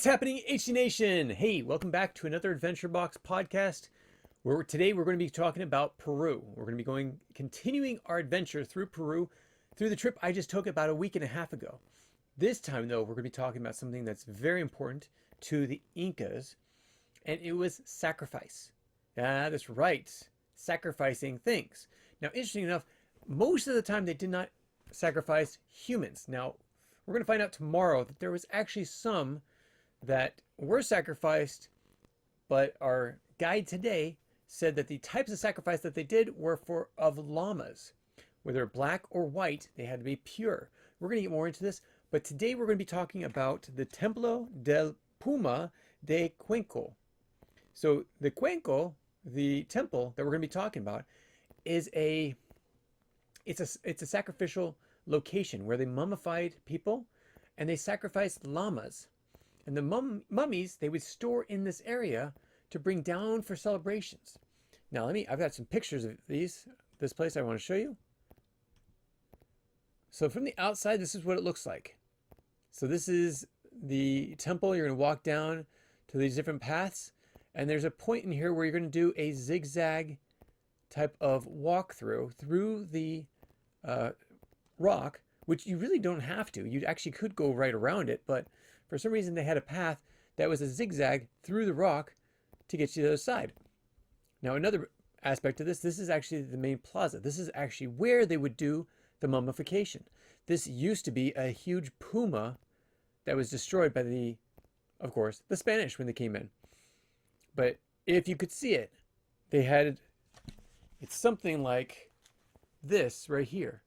What's happening, HC Nation? Hey, welcome back to another Adventure Box podcast. Where today we're going to be talking about Peru. We're going to be continuing our adventure through Peru, through the trip I just took about a week and a half ago. This time, though, we're going to be talking about something that's very important to the Incas, and it was sacrifice. Yeah, that's right, sacrificing things. Now, interesting enough, most of the time they did not sacrifice humans. Now, we're going to find out tomorrow that there was actually some that were sacrificed, but our guide today said that the types of sacrifice that they did were of llamas. Whether black or white, they had to be pure. We're going to get more into this, but today we're going to be talking about the Templo del Puma de Cuenco. So the Cuenco, the temple that we're going to be talking about, is it's a sacrificial location where they mummified people and they sacrificed llamas. And the mummies they would store in this area to bring down for celebrations. Now I've got some pictures of this place I want to show you. So from the outside, this is what it looks like. So this is the temple. You're going to walk down to these different paths, and there's a point in here where you're going to do a zigzag type of walkthrough through the rock, which you really don't have to. You actually could go right around it, but for some reason they had a path that was a zigzag through the rock to get you to the other side. Now another aspect of this is actually the main plaza. This is actually where they would do the mummification. This used to be a huge puma that was destroyed by of course, the Spanish when they came in. But if you could see it, it's something like this right here.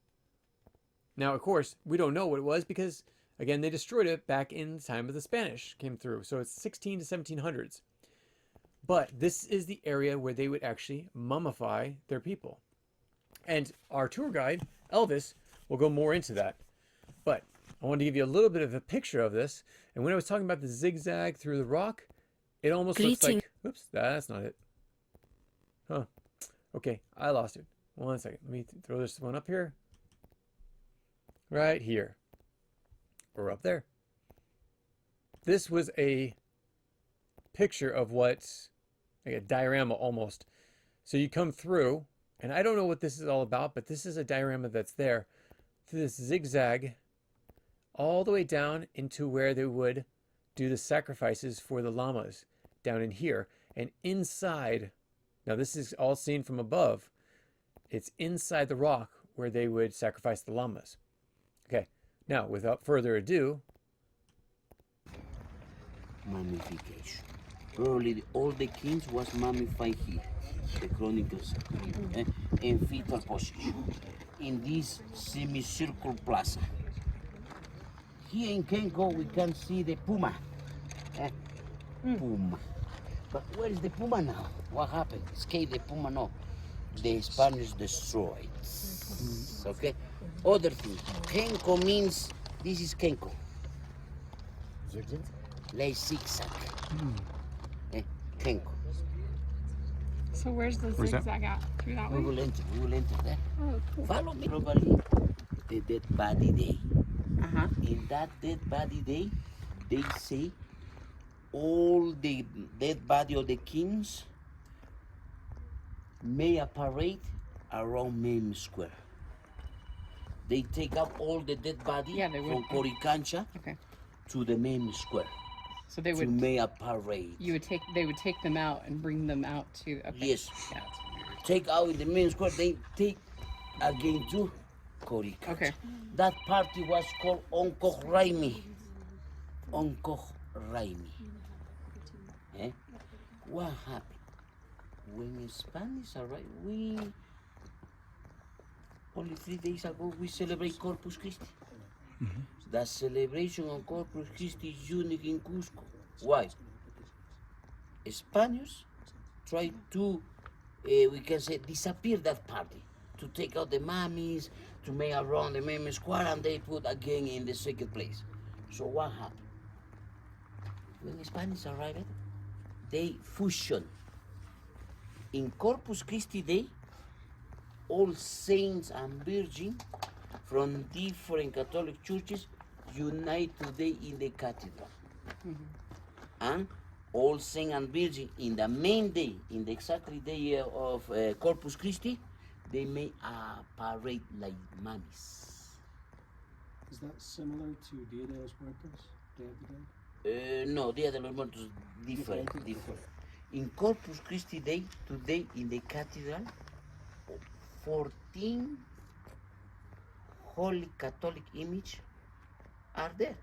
Now, of course, we don't know what it was because, again, they destroyed it back in the time of the Spanish came through. So it's 16 to 1700s. But this is the area where they would actually mummify their people. And our tour guide, Elvis, will go more into that. But I wanted to give you a little bit of a picture of this. And when I was talking about the zigzag through the rock, it almost looks like... Oops, that's not it. Huh. Okay, I lost it. 1 second. Let me throw this one up here. Right here. Or up there. This was a picture of what's like a diorama almost. So you come through, and I don't know what this is all about, but this is a diorama that's there. Through this zigzag all the way down into where they would do the sacrifices for the llamas down in here. And inside, now this is all seen from above, it's inside the rock where they would sacrifice the llamas. Okay, now without further ado, mummification. Probably all the kings was mummified here. The chronicles in fetal position in this semicircle plaza. Here in Kenko we can see the puma. Puma. But where is the puma now? What happened? Escaped the puma? No. The Spanish destroyed. Okay. Other thing. Kenko means this is Kenko. Like zigzag. Kenko. So where's the zigzag at? Through that way? We will enter there. Oh, cool. Follow me, probably. The dead body day. Uh-huh. In that dead body day, they say all the dead body of the kings may parade around Main Square. They take out all the dead body from Qorikancha to the Main Square. So they to would make a parade. They would take them out and bring them out to. Okay. Yes. Yeah. Take out in the Main Square. They take again to Qorikancha. Okay. That party was called Onkohraimi. Onkohraimi. What happened? When the Spanish arrived, only 3 days ago we celebrate Corpus Christi. Mm-hmm. The celebration of Corpus Christi is unique in Cusco. Why? Spaniards tried to, we can say, disappear that party, to take out the mummies, to make around the main square, and they put again in the second place. So what happened? When the Spanish arrived, they fusion. In Corpus Christi Day, all saints and virgins from different Catholic churches unite today in the cathedral. Mm-hmm. and all saint and virgin in the main day, in the exactly day of Corpus Christi, they make a parade like mummies. Is that similar to Dia de los Muertos, Day of the Dead? No, Dia de los Muertos different. In Corpus Christi Day, today in the cathedral, 14 holy Catholic image are there,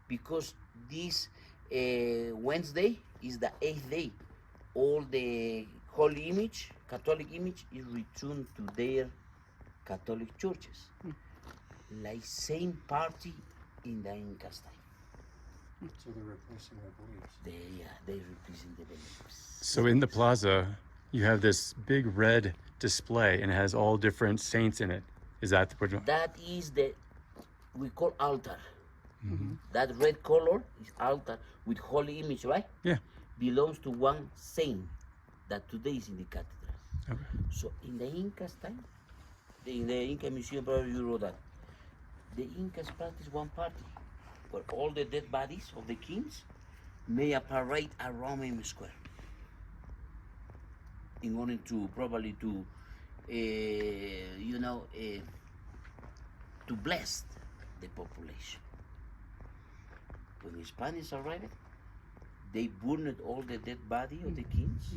because this Wednesday is the 8th day. All the holy image, Catholic image, is returned to their Catholic churches. Like same party in the Incas time. So they're replacing their beliefs. They represent the beliefs. So in the plaza, you have this big red display and it has all different saints in it. Is that what? That is we call altar. That red color is altar with holy image, right? Yeah. Belongs to one saint that today is in the cathedral. Okay. So in the Incas time, in the Inca Museum, probably you wrote that, the Incas practiced one party where all the dead bodies of the kings made a parade around Main Square in order to probably to, to bless the population. When the Spanish arrived, they burned all the dead body of the kings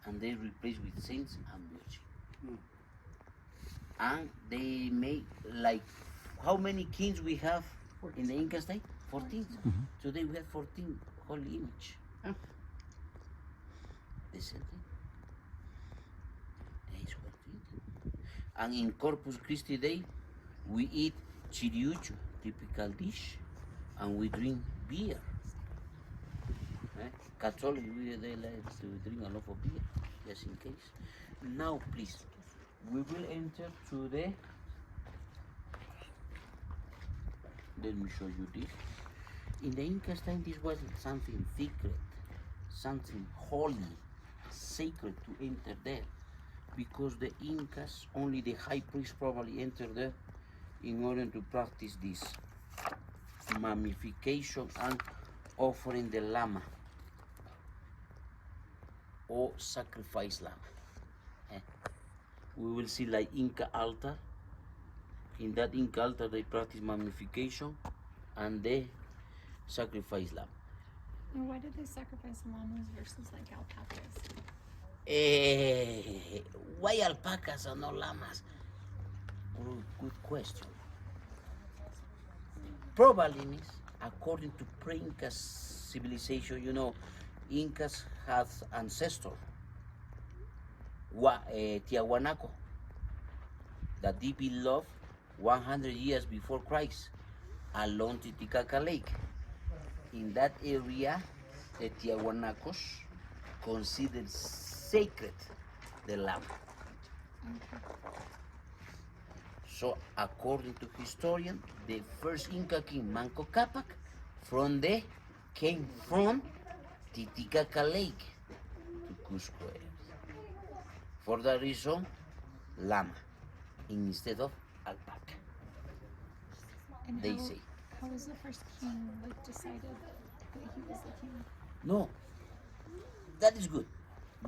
and they replaced with saints and virgin. And they made like, how many kings we have in the Inca state? 14. Today we have 14 holy image. The same thing. That is what we eat. And in Corpus Christi Day, we eat chiriucho, typical dish, and we drink beer. Catholic, they like to drink a lot of beer, just in case. Now, please, we will enter to the. Let me show you this. In the Incas time, this was something secret, something holy, sacred to enter there, because the Incas, only the high priest probably entered there in order to practice this mummification and offering the llama or sacrifice llama. We will see like Inca altar. In that Inca altar they practice mummification and they sacrifice lamb. And why did they sacrifice llamas versus like alpacas? Why alpacas and not llamas? Good question. Probably means according to pre-Inca civilization, Incas have ancestor, Tiahuanaco, that they beloved 100 years before Christ along Titicaca Lake. In that area, the Tiahuanacos considered sacred the lamb. So, according to historian, the first Inca king, Manco Cápac, came from Titicaca Lake to Cusco area. For that reason, llama instead of alpaca. And They how, say. how was the first king decided that he was the king? No, that is good.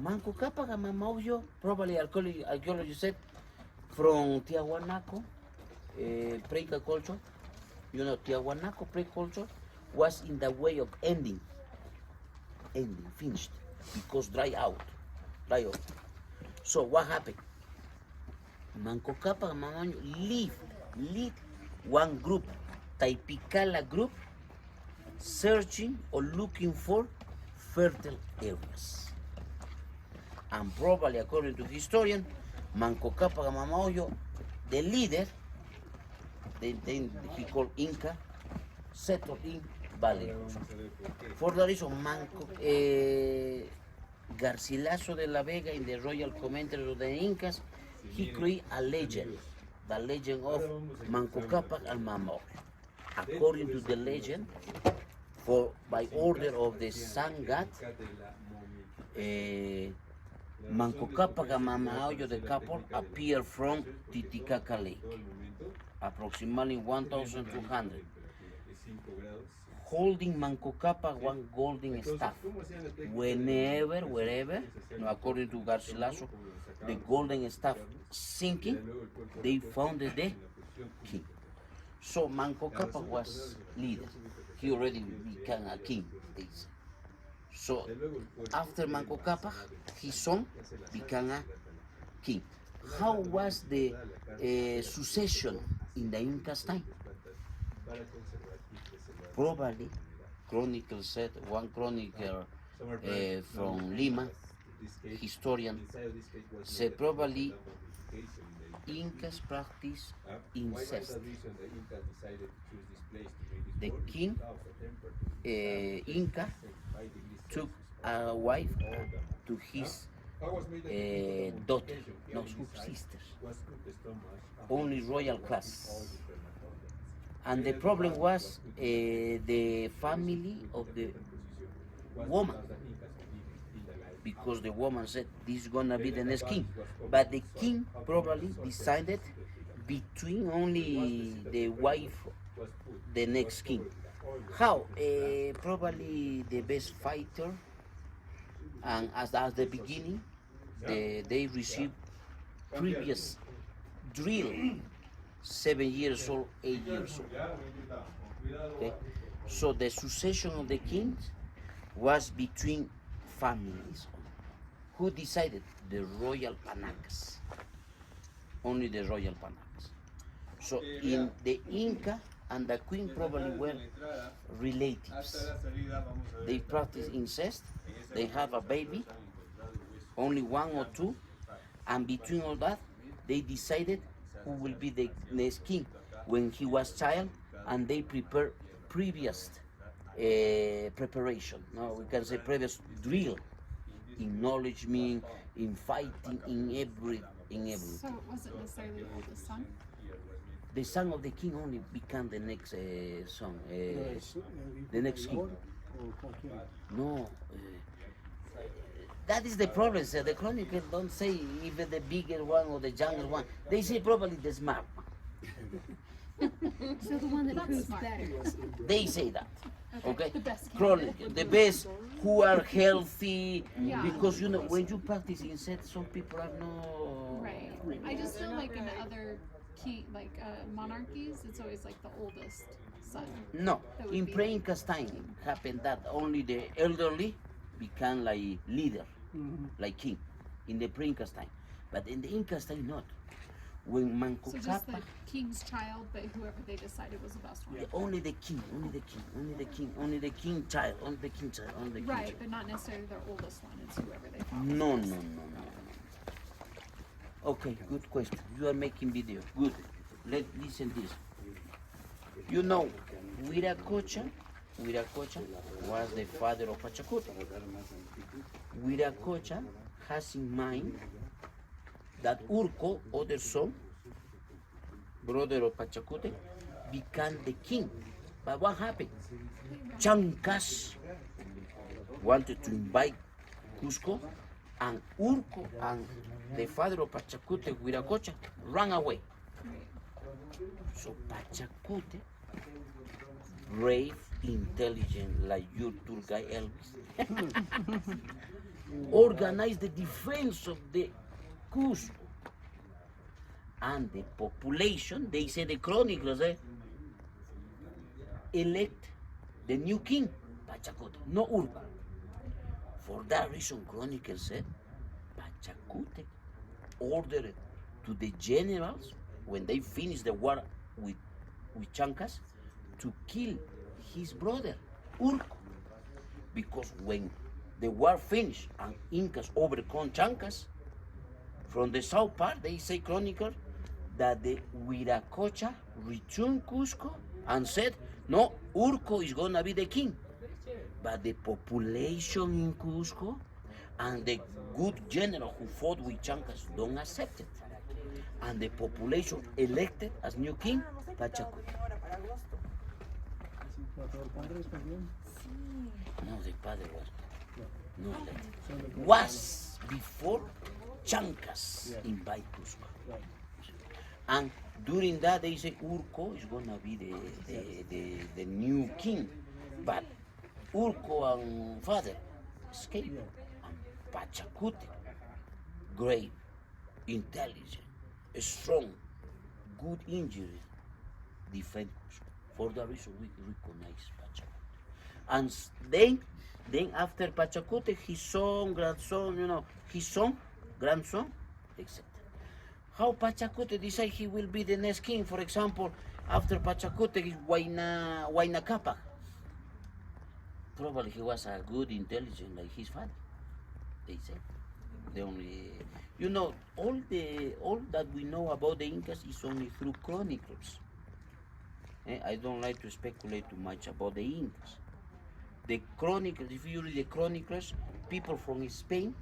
Manco Cápac and Mamauyo, probably archaeologists said, from Tiahuanaco, pre-Inca culture, Tiahuanaco pre-culture was in the way of ending, finished, because dry out. So what happened? Manco Cápac and Mamauyo lead one group, Taipicala group, searching or looking for fertile areas. And probably, according to historian, Manco Cápac and Mamauyo, the leader, he called Inca, settled in Valley. For that reason, Garcilaso de la Vega, in the royal commentary of the Incas, he created a legend, the legend of Manco Cápac and Mamauyo. According to the legend, by order of the sun god, Manco Cápac and Mamauyo, the couple, appeared from Titicaca Lake, approximately 1,200. holding Manco Cápac one golden staff. Whenever, wherever, according to Garcilaso, the golden staff sinking, they founded the king. So Manco Cápac was leader. He already became a king, they say. So after Manco Cápac, his son became a king. How was the succession in the Incas time? Probably, chronicle said, one chronicler from Lima, historian, said probably Incas practice incest. The king, Inca, took a wife to his daughter, no, sisters, only royal class. And the problem was the family of the woman, because the woman said this is gonna be the next king, but the king probably decided between only the wife, the next king. How? Probably the best fighter, and as the beginning, they received previous drill, 7 years old, 8 years old. Okay? So the succession of the kings was between families. Who decided? The royal Panacas. Only the royal Panacas. So in the Inca and the queen probably were relatives. They practice incest, they have a baby, only one or two, and between all that, they decided who will be the next king when he was child, and they prepare previous preparation. No, we can say previous drill in knowledge, in fighting, in every. So it wasn't necessarily the oldest son? The son of the king only became the next son, the next king. No. That is the problem, sir. The chronicles don't say even the bigger one or the younger one. They say probably the smart one. So the one that That's proves smart. better. They say that. Okay? The best Chronicle, the best who are healthy. Yeah. Because you know, when you practice incest, some people are no. Right. I just feel like in other key, like monarchies, it's always like the oldest son. No. That would In be- pre-Incas time, happened that only the elderly become like leader, like king, in the pre-Incas time. But in the Incas time, not. When Manco So just the Cápac, king's child, but whoever they decided was the best one. only the king, only the king, only the king, only the king child, only the king child, only the king Right, child. but not necessarily their oldest one. It's whoever they thought. No, no, no, no. Okay, good question. You are making video. Good. Listen this. You know, Qorikancha was the father of Pachacute. Qorikancha has in mind that Urco, other son, brother of Pachacute, became the king. But what happened? Chancas wanted to invite Cusco, and Urco and the father of Pachacute, Qorikancha, ran away. So Pachacute, brave, intelligent, like your tour guy Elvis, organized the defense of the Cusco. And the population, they say the chroniclers, elect the new king, Pachacute, no Urco. For that reason, chronicles said Pachacute ordered to the generals, when they finished the war with Chancas, to kill his brother, Urco. Because when the war finished and Incas overcome Chancas, from the south part, they say chronicle that the Qorikancha returned Cusco and said, no, Urco is gonna be the king. But the population in Cusco and the good general who fought with Chancas don't accept it. And the population elected as new king, Pachacute. No, the padre was not elected. Was before Chancas invite Cusco. And during that they say Urco is gonna be the new king. But Urco and father escaped. And Pachacute, great, intelligent, strong, good injury, defend Cusco. For that reason, we recognize Pachacute. And then after Pachacute, his son, grandson, his son, grandson, etc. How Pachacute decide he will be the next king? For example, after Pachacute is Huayna Capac. Probably he was a good intelligent like his father. They say. The only, all that we know about the Incas is only through chronicles. I don't like to speculate too much about the Incas. The chronicles, if you read the chronicles, people from Spain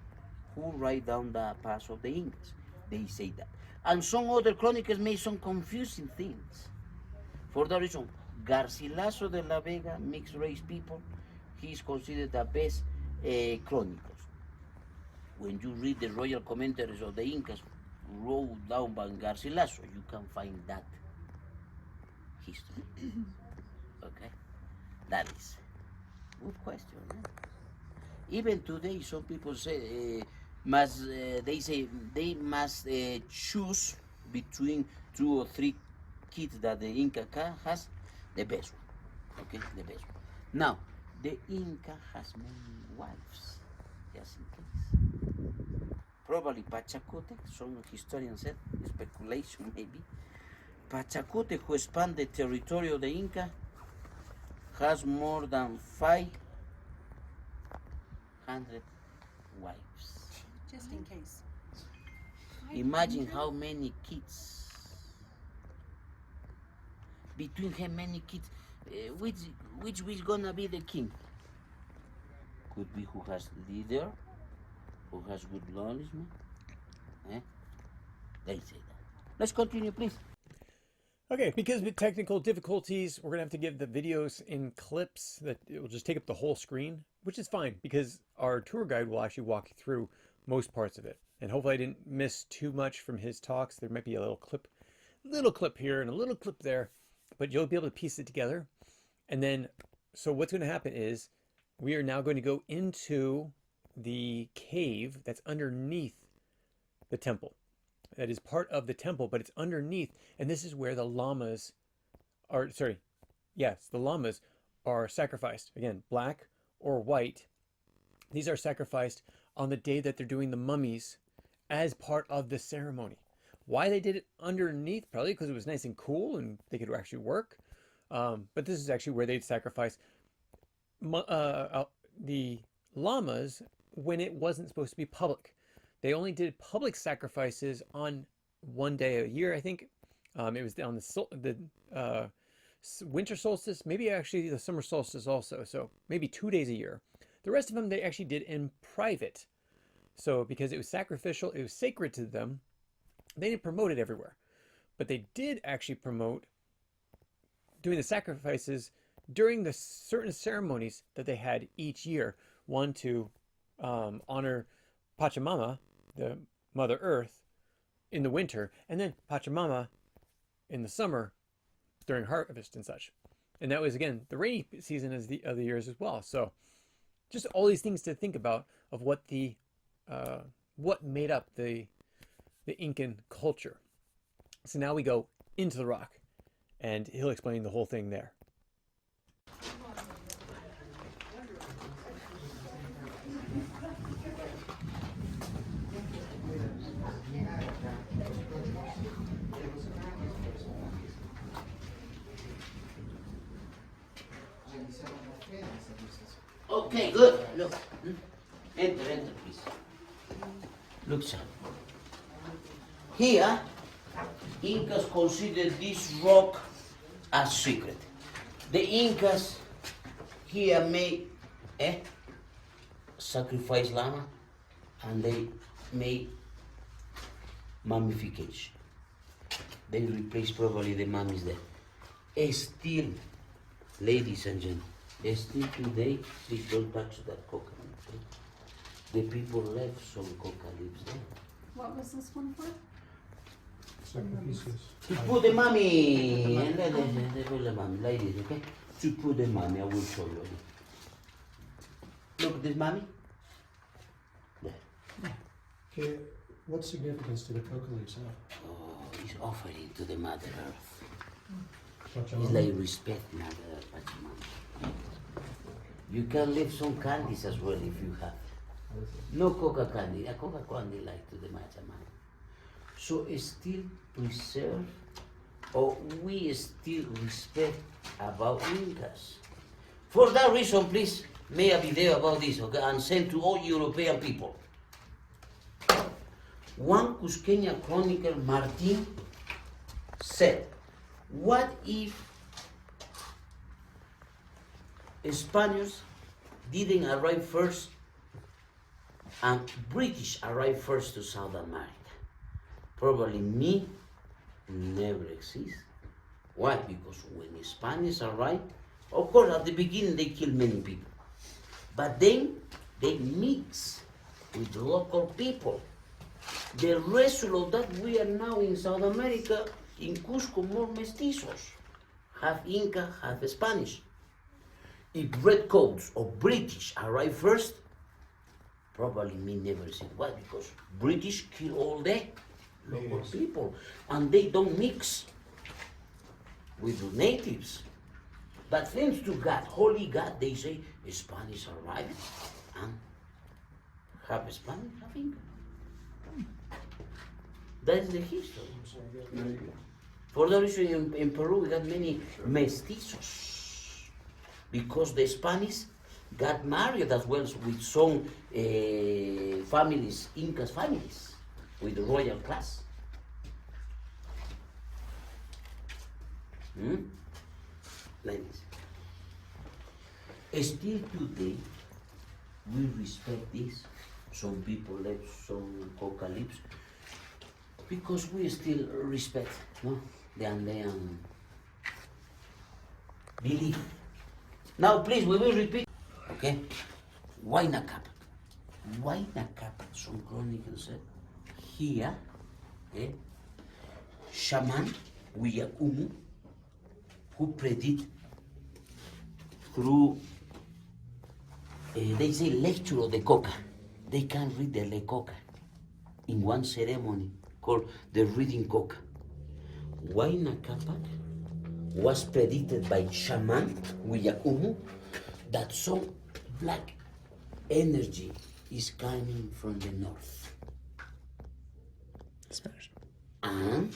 who write down the past of the Incas, they say that. And some other chronicles make some confusing things. For that reason, Garcilaso de la Vega, mixed race people, he is considered the best chronicles. When you read the royal commentaries of the Incas wrote down by Garcilaso, you can find that history. Okay? That is good question. Even today, some people say they must choose between 2 or 3 kids that the Inca has, the best one. Okay, the best one. Now, the Inca has many wives, just in case. Probably Pachacute, some historians said, speculation maybe. Pachacute, who expanded the territory of the Inca, has more than 500 wives. Just in case. Imagine how many kids. Between how many kids, which is gonna be the king? Could be who has leader, who has good knowledge. They say that. Let's continue, please. Okay, because of technical difficulties, we're going to have to give the videos in clips that it will just take up the whole screen, which is fine because our tour guide will actually walk you through most parts of it. And hopefully I didn't miss too much from his talks. There might be a little clip here and a little clip there, but you'll be able to piece it together. And then, so what's going to happen is we are now going to go into the cave that's underneath the temple. That is part of the temple, but it's underneath. And this is where the llamas are, the llamas are sacrificed. Again, black or white. These are sacrificed on the day that they're doing the mummies as part of the ceremony. Why they did it underneath? Probably because it was nice and cool and they could actually work. But this is actually where they'd sacrifice the llamas when it wasn't supposed to be public. They only did public sacrifices on one day a year, I think. It was on the winter solstice, maybe actually the summer solstice also. So maybe 2 days a year. The rest of them they actually did in private. So because it was sacrificial, it was sacred to them, they didn't promote it everywhere. But they did actually promote doing the sacrifices during the certain ceremonies that they had each year. One to honor Pachamama, the Mother Earth, in the winter, and then Pachamama in the summer during harvest and such. And that was, again, the rainy season of the years as well. So just all these things to think about of what what made up the Incan culture. So now we go into the rock, and he'll explain the whole thing there. Okay, good. Look. Enter, please. Look, sir. Here, Incas consider this rock as secret. The Incas here made sacrifice llama and they made mummification. They replaced probably the mummies there. Still, ladies and gentlemen, still today, please don't touch that coca. Okay? The people left some coca leaves there. What was this one for? Sacrifices. To put the mummy and let the mummy, ladies, okay? to put the mummy. I will show you. Look at this mummy. There. Okay, what significance do the coca leaves have? Oh, it's offering to the Mother Earth. It's Pachamama? like respect Mother Earth, Pachamama. You can leave some candies as well if you have. No coca candy. A coca candy like to the Pachamama. So it's still preserve, or we still respect about Incas. For that reason, please make a video about this, okay, and send to all European people. One Cusqueña chronicler, Martin, said, what if Spaniards didn't arrive first and British arrived first to South America? Probably me never exist. Why? Because when the Spaniards arrived, of course at the beginning they killed many people. But then they mix with the local people. The result of that, we are now in South America, in Cusco, more mestizos. Half Inca, half Spanish. If redcoats or British arrive first, probably me never see. Why? Because British kill all the local people, and they don't mix with the natives. But thanks to God, Holy God, they say Spanish arrived and half Spanish, half Inca. That is the history. For that reason, in Peru, we got many mestizos because the Spanish got married as well with some families, Incas families, with the royal class. Like this. Still today, we respect this. Some people left some coca lips because we still respect, no, the Andean belief. Now, please, we will repeat. Okay, Huayna Capac. Huayna Capac, some chronicles said, here, shaman Wiyakumu, who predict through, they say lecture of the coca. They can read the Le Coca in one ceremony called the reading coca. Huayna Capac was predicted by shaman Wiyakumu that some black energy is coming from the north. Spanish. And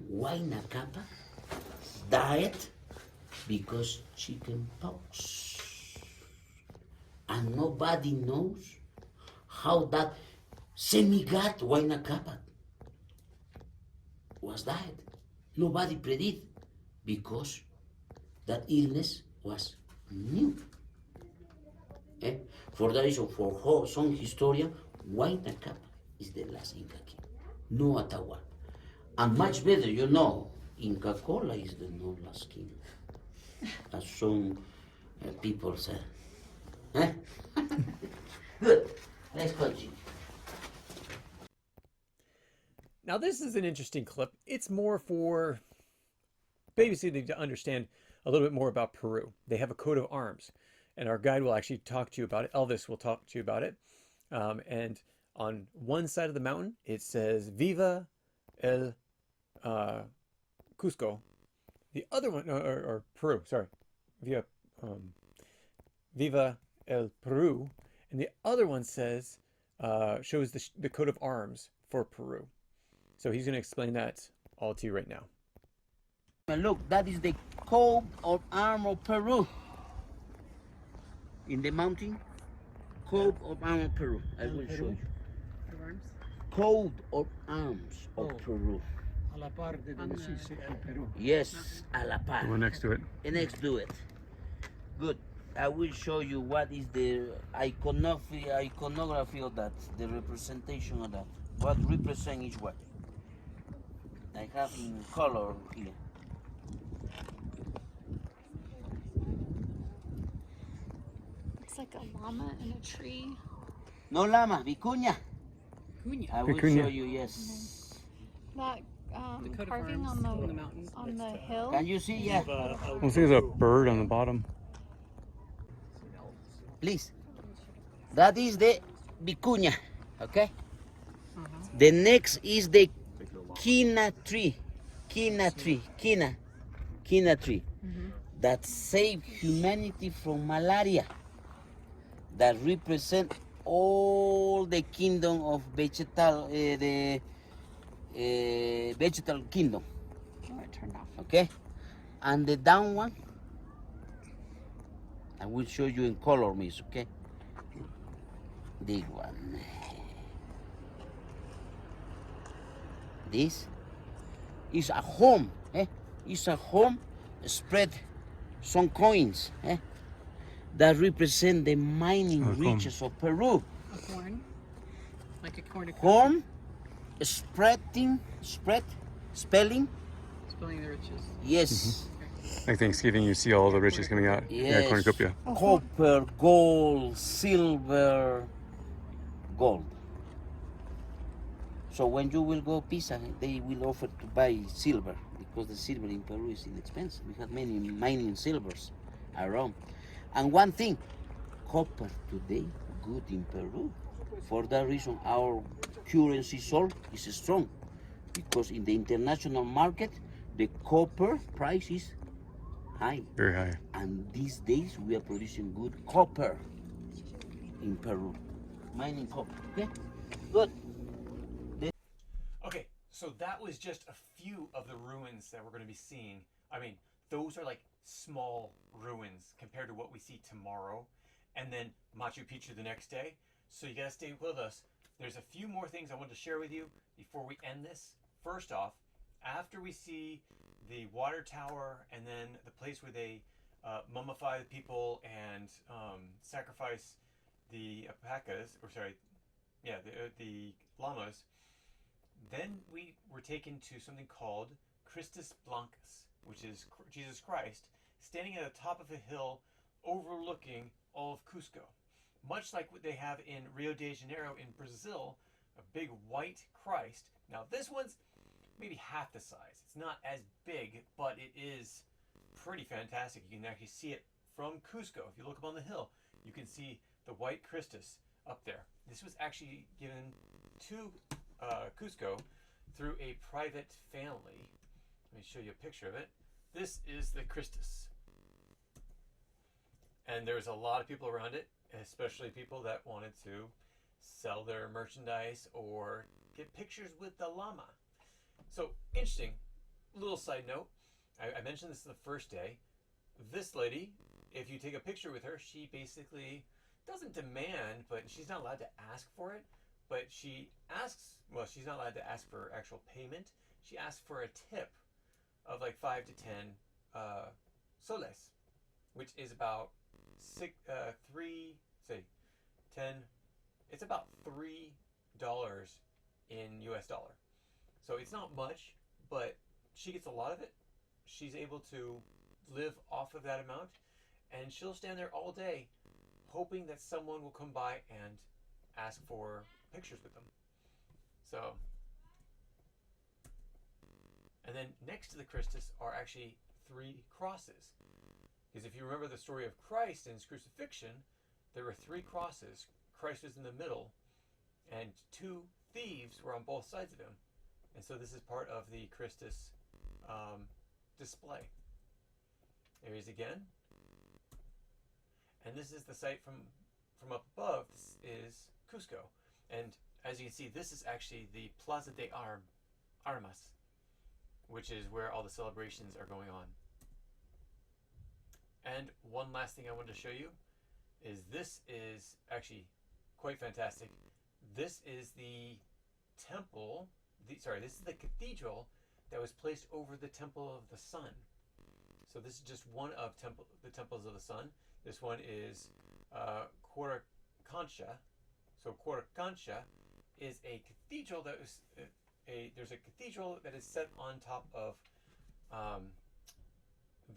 Huayna Capac died because chicken pox. And nobody knows how that semi-god Huayna Capac was died. Nobody predict because that illness was new. For that reason, for some historian, Huayna Capac is the last Inca king, no Atahualpa. And much better, you know, Inca Cola is the no last king, as some people say. Good. Let's continue. Now this is an interesting clip. It's more for basically to understand a little bit more about Peru. They have a coat of arms, and our guide will actually talk to you about it. Elvis will talk to you about it. And on one side of the mountain, it says "Viva el Cusco." The other one, or Peru, sorry, Viva el Peru, and the other one says shows the coat of arms for Peru. So he's going to explain that all to you right now. And look, that is the coat of arms of Peru. In the mountain, coat of arms of Peru. I will show you. Coat of arms of Peru. A la par de donde sí se el Perú. Yes, a la par. The one next to it. Next to it. Good. I will show you what is the iconography of that, the representation of that. What represents each one. I have in color here. Looks like a llama and a tree. No llama, vicuña. Cunha. I will Vicuña. show you, yes. That Dakota carving Farms on on the the mountain. on the hill. Can you see? Yeah. I see there's a bird on the bottom. Please. That is the vicuña, okay? Uh-huh. The next is the quina tree. Quina tree. That saved humanity from malaria. That represent all the kingdom of vegetal, the vegetal kingdom, Oh, it turned off. okay? And the down one, I will show you in color, miss, okay? This one. This is a home, eh? It's a home spread some coins, eh? That represent the mining riches of Peru. A corn. Like a cornucopia. Home, spelling, Spilling the riches. yes. Like Thanksgiving, you see all the riches coming out. Yeah, Yes. cornucopia. Copper, gold, silver, gold. So when you will go Pisa, they will offer to buy silver because the silver in Peru is inexpensive. We have many mining silvers around. And one thing, copper today good in Peru. For that reason, our currency sol is strong because in the international market, the copper price is high. Very high. And these days we are producing good copper in Peru. Mining copper. Okay? Good. Okay, so that was just a few of the ruins that we're going to be seeing. I mean, those are like small ruins compared to what we see tomorrow, and then Machu Picchu the next day. So you gotta stay with us. There's a few more things I want to share with you before we end this. First off, after we see the water tower and then the place where they mummify the people and sacrifice the alpacas, or sorry, yeah, the llamas, then we were taken to something called Cristus Blancas, which is Jesus Christ standing at the top of a hill overlooking all of Cusco. Much like what they have in Rio de Janeiro in Brazil, a big white Christ. Now this one's maybe half the size. It's not as big, but it is pretty fantastic. You can actually see it from Cusco. If you look up on the hill, you can see the white Christus up there. This was actually given to Cusco through a private family. Let me show you a picture of it. This is the Christus. And there's a lot of people around it, especially people that wanted to sell their merchandise or get pictures with the llama. So, interesting. Little side note. I mentioned this the first day. This lady, if you take a picture with her, she basically doesn't demand, but she's not allowed to ask for it. But she asks, well, she's not allowed to ask for actual payment. She asks for a tip of like 5 to 10 soles, which is about 10, it's about $3 in US dollar. So it's not much, but she gets a lot of it. She's able to live off of that amount, and she'll stand there all day hoping that someone will come by and ask for pictures with them. So, and then next to the Christus are actually 3 crosses. Because if you remember the story of Christ and his crucifixion, there were 3 crosses. Christ was in the middle, and 2 thieves were on both sides of him. And so this is part of the Christus display. There he is again. And this is the site from up above. This is Cusco. And as you can see, this is actually the Plaza de Armas, which is where all the celebrations are going on. And one last thing I wanted to show you is this is actually quite fantastic. This is the temple, this is the cathedral that was placed over the Temple of the Sun. So this is just one of the temples of the sun. This one is Qorikancha. So Qorikancha is a cathedral that was there's a cathedral that is set on top of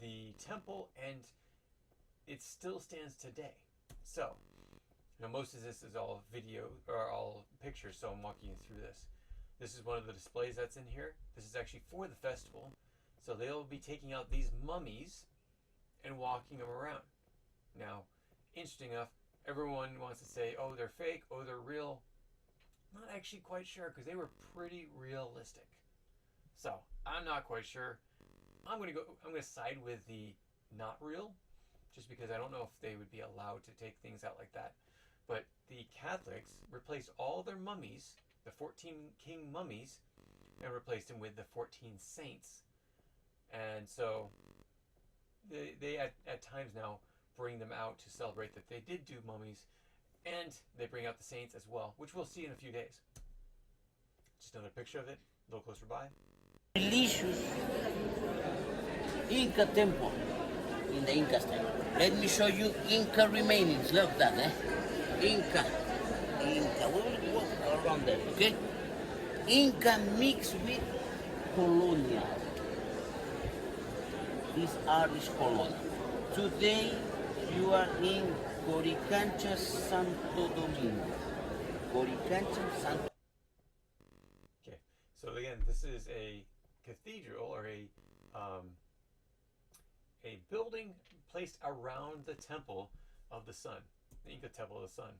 the temple, and it still stands today. So, now most of this is all video or all pictures, so I'm walking you through this. This is one of the displays that's in here. This is actually for the festival. So they'll be taking out these mummies and walking them around. Now, interesting enough, everyone wants to say, oh, they're fake, oh, they're real. Not actually quite sure, because they were pretty realistic. So, I'm not quite sure. I'm gonna side with the not real, just because I don't know if they would be allowed to take things out like that. But the Catholics replaced all their mummies, the 14 king mummies, and replaced them with the 14 saints. And so they at times now bring them out to celebrate that they did do mummies, and they bring out the saints as well, which we'll see in a few days. Just another picture of it, a little closer by. Delicious Inca temple in the Inca style. Let me show you Inca remainings. Look at that, Inca. We will walk around there, okay? Inca mixed with colonial. This art is colonial. Today you are in Qorikancha, Santo Domingo. Qorikancha, Santo. Okay, so again, this is a cathedral, or a building placed around the temple of the sun, the Inca temple of the sun.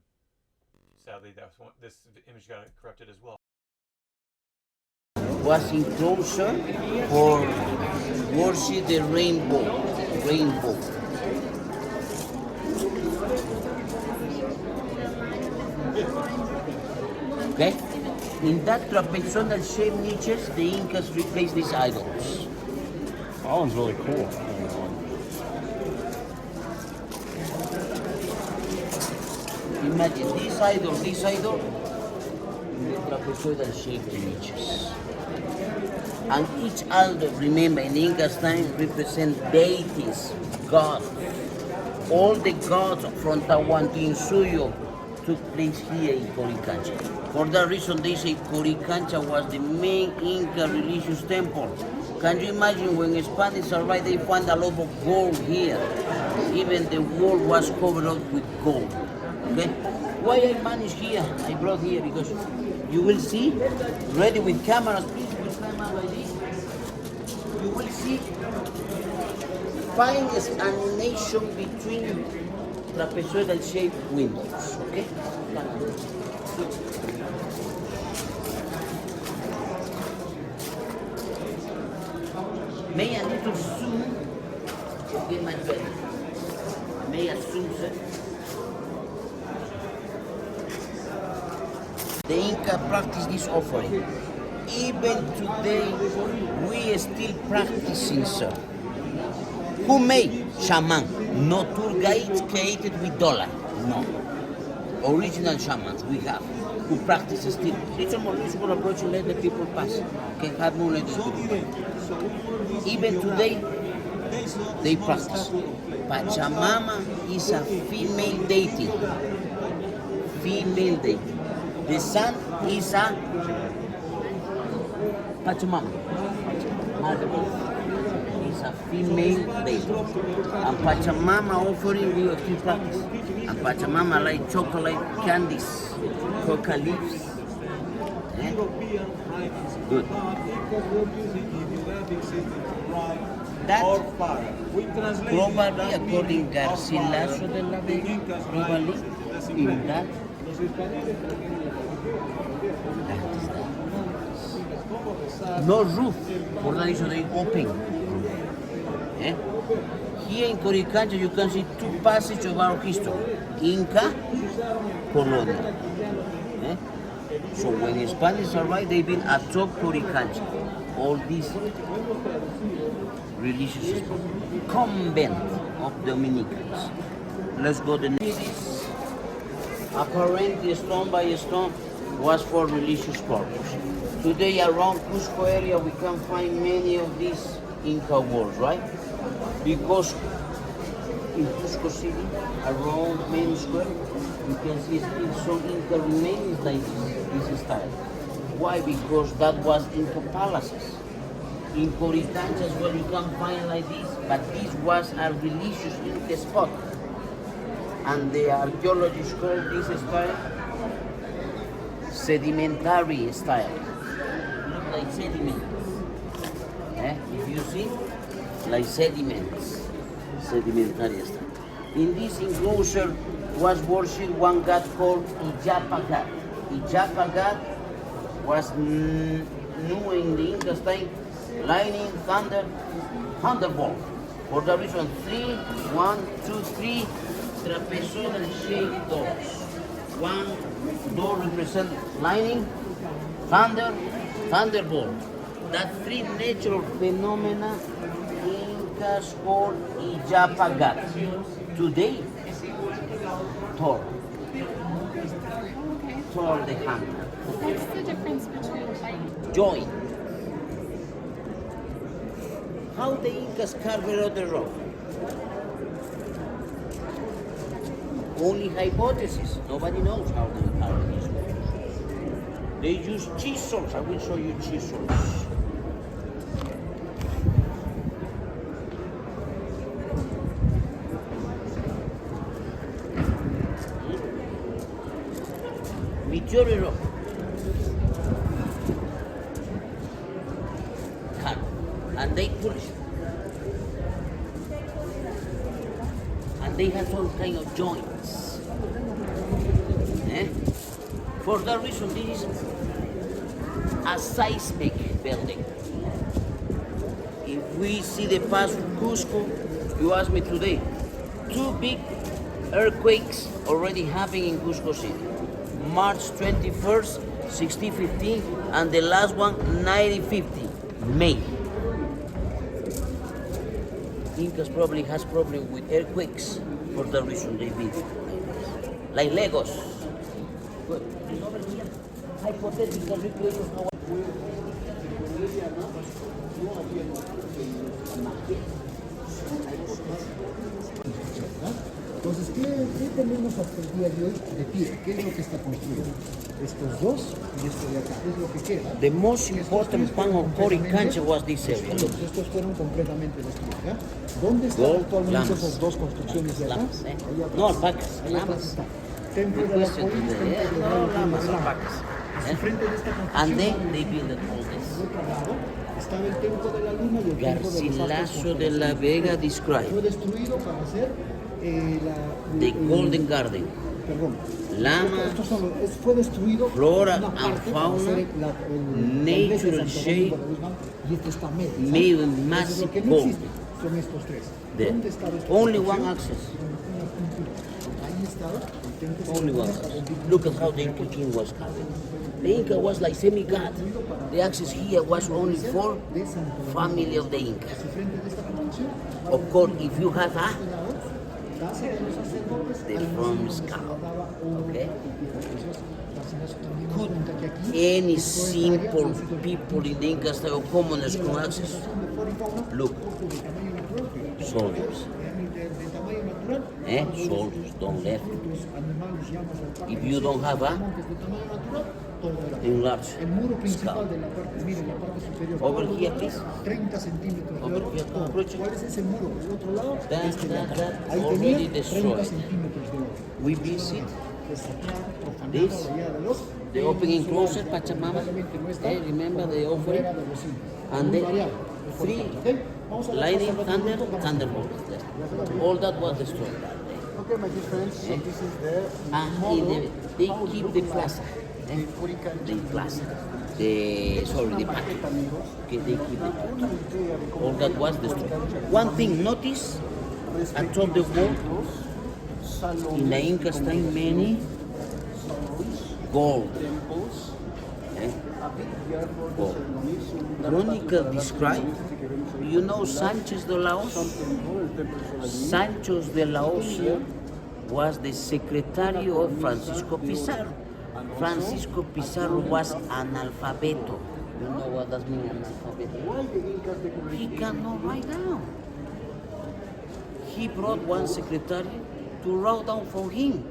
Sadly, this image got corrupted as well. Was enclosure for worship the rainbow. Okay? In that trapezoidal shaped niches, the Incas replaced these idols. That one's really cool. Imagine this idol, in the trapezoidal shaped niches. And each idol, remember, in Inca's time, represent deities, gods. All the gods from Tahuantinsuyo took place here in Qorikancha. For that reason, they say Qorikancha was the main Inca religious temple. Can you imagine when the Spanish arrived, they found a lot of gold here. Even the wall was covered up with gold. Okay? Why I managed here? I brought here because you will see, ready with cameras, please, with camera like this. You will see finest animation between trapezoidal shaped windows. Okay? May a little zoom to get much better. May I zoom, sir? The Inca practice this offering. Even today, we are still practicing, sir. Who made? Shaman. No tour guides created with dollar. No. Original shamans we have who practice still. It's a more useful approach to let the people pass. Can have no let the people pass. Even today, they practice. Pachamama is a female deity. Female deity. The sun is a Pachamama. Mother is a female deity. And Pachamama offering we still practice. And Pachamama like chocolate candies, coca leaves. Eh? Good. That probably, according to Garcilaso de la Vega, probably in that is that. No roof, for that reason they open. Eh? Here in Qorikancha you can see two passages of our history, Inca, Colonial. Eh? So when the Spanish arrived, they built atop Qorikancha. All these religious convent of Dominicans. Let's go to the next. Apparently, stone by stone was for religious purpose. Today, around Cusco area, we can find many of these Inca walls, right? Because in Cusco City, around Main Square, you can see still some Inca remains like this style. Why? Because that was Inca palaces. In Qorikancha as well, you can find like this, but this was a religious Inca spot. And the archaeologists call this style sedimentary style. like sediments. If you see, like sediments, sedimentary stuff. In this enclosure was worshipped one god called Ijapagat. Ijapagat was known in the Incas time, lightning, thunder, thunderbolt. For that reason, 1, 2, 3 trapezoidal shaped doors. One door represents lightning, thunder, thunderbolt. That three natural phenomena Incas called Ijapagat. Today, Thor. Thor the hunter. What's the difference between like Join. How the Incas carved out the rock? Only hypothesis. Nobody knows how they carved this rock. They use chisels. I will show you chisels. Meteoric rock. And they polish. And they have all kind of joints. For that reason, this is a seismic building. If we see the past of Cusco, you ask me today, 2 big earthquakes already happened in Cusco City. March 21st, 1615, and the last one, 1950, May. Incas probably has problem with earthquakes for the reason they build like Legos. But over here, hypothetical recreation of our Entonces, ¿qué tenemos hasta el día de hoy de pie? ¿Qué es lo que está construido? Estos dos y esto de acá, es lo que queda. The most important part of Qorikancha was this area. Look. Estos fueron completamente destruidos, ¿ya? ¿Dónde están actualmente esas dos construcciones de acá? Lamas, Ahí atrás. No, alpacas, Ahí atrás lamas. está. Templo de las Colinas, templo de No, las lamas, Lamas. alpacas. Y frente de esta construcción, And then they built all this. al otro lado, estaba el templo de la Luna y el templo de los astros Garcilaso de la constelaciones. Vega Fue described destruido para hacer the Golden Garden. Perdón. Lama, Estos son fue destruido flora una and parte para fauna, hacer la iglesia de natural Santo shape, Domingo de Guzmán, y este está medio, ¿sabes? made with Entonces, massive lo que no gold. existe son estos tres. There. ¿Dónde estaba esta Only construcción? one access. Ahí estaba el templo de Only la one Luna, access. Look at how the Inca king was carved. The Inca was like semi-god. The access here was only for de Santo Domingo. family of the Incas. Y frente de esta construcción, Of course, if you have a, casa de los sacerdotes, the al from máximo se scale. guardaba oro Okay. y piedra preciosa. Garcilaso también nos Could cuenta que aquí, any en toda esta área, simple han sido people in the Inca style of commoners de con la access? concentración de flora y fauna, Look. corpos de tamaño natural, Soldiers. de tamaño natural, Soldiers don't let. frutos, animales, llamas, alpacas, If you don't have a, montes de tamaño natural, todo era enlarge. el muro principal Scale. de la parte, miren, la parte superior, Over todo here, lo please. 30 centímetros de Over oro. here, todo. approach it. ¿Cuál es ese muro? Del otro lado, That- este de acá. that Ahí already tenía 30 destroyed. centímetros de oro. We visit Desafiado, profanado, This, rayado de los the opening closer, Pachamama. Lamentablemente no está Remember the como offering? fuera de los incas. And Muy the variado. three ¿Ok? Vamos a ver lightning, más thunder, adelante, vamos a- thunderbolt. All that was destroyed that day. Okay, my dear friends, so this is the And model they how it keep look the like plaza. the Qorikancha The plaza. Museum. The Una parking. maqueta, amigos, Okay, they keep the una idea de cómo all that fue was el destroyed. Qorikancha. One thing, notice atop the wall, Salones, in the Incas time, many gold. templos, Eh? a big yard for the Gold. ceremonies, Chronicle describe, you know Sanchez de Laos? Sanchez de Laos was the secretary of Francisco Pizarro. Francisco Pizarro was analfabeto. You know what that means, analfabeto? Why the Incas decorated He cannot write down. He brought one secretary to write down for him.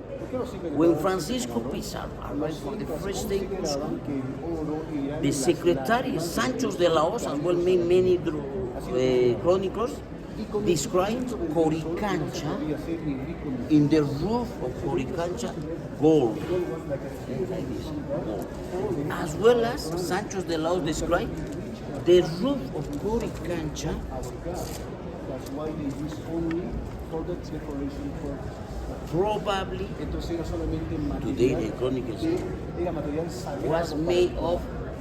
When Francisco Pizarro arrived for the first day in Cusco, the secretary, Sancho de Laos, as well made many chronicles, described Qorikancha, in the roof of Qorikancha, gold. Like this, gold. As well as Sancho de Laos described the roof of Qorikancha. That's why they use only for the decoration purpose. Probably Entonces era solamente today material, the chronicles era material sagrado was para made ellos, of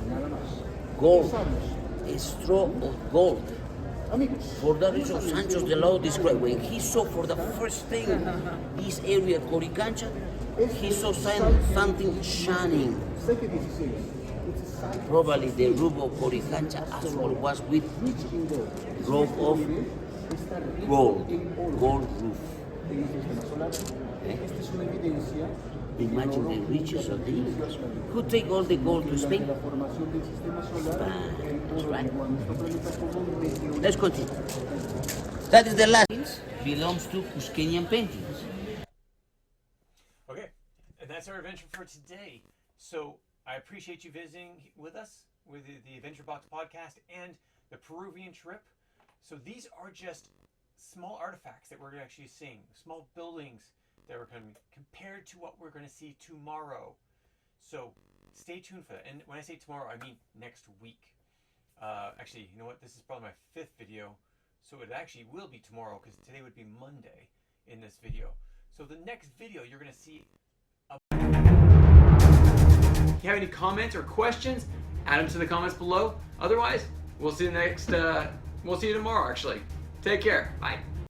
nada más. gold, Sabes, a straw of gold. amigos, For that reason, Sancho de Lao described when he saw for the first time this area, Qorikancha, he saw something shining. Second 16, it's a site Probably the roof of Qorikancha as well was with rich in gold. roof of Está rico gold, en oro. gold roof. En el sistema solar. Esta es una evidencia Imagine the riches of the Incas, who take all the gold to de Spain. la formación del sistema solar, el That's oro right. llegó a nuestro planeta como un meteorito. Let's continue. That is the last belongs to Cusqueñan paintings. Okay, and that's our adventure for today. So I appreciate you visiting with us with the Adventure Box podcast and the Peruvian trip. So these are just small artifacts that we're actually seeing, small buildings that we're coming compared to what we're going to see tomorrow. So stay tuned for that. And when I say tomorrow, I mean next week. Actually, you know what? This is probably my 5th video, so it actually will be tomorrow because today would be Monday in this video. So the next video you're going to see. If you have any comments or questions, add them to the comments below. Otherwise, we'll see you next. We'll see you tomorrow. Actually, take care. Bye.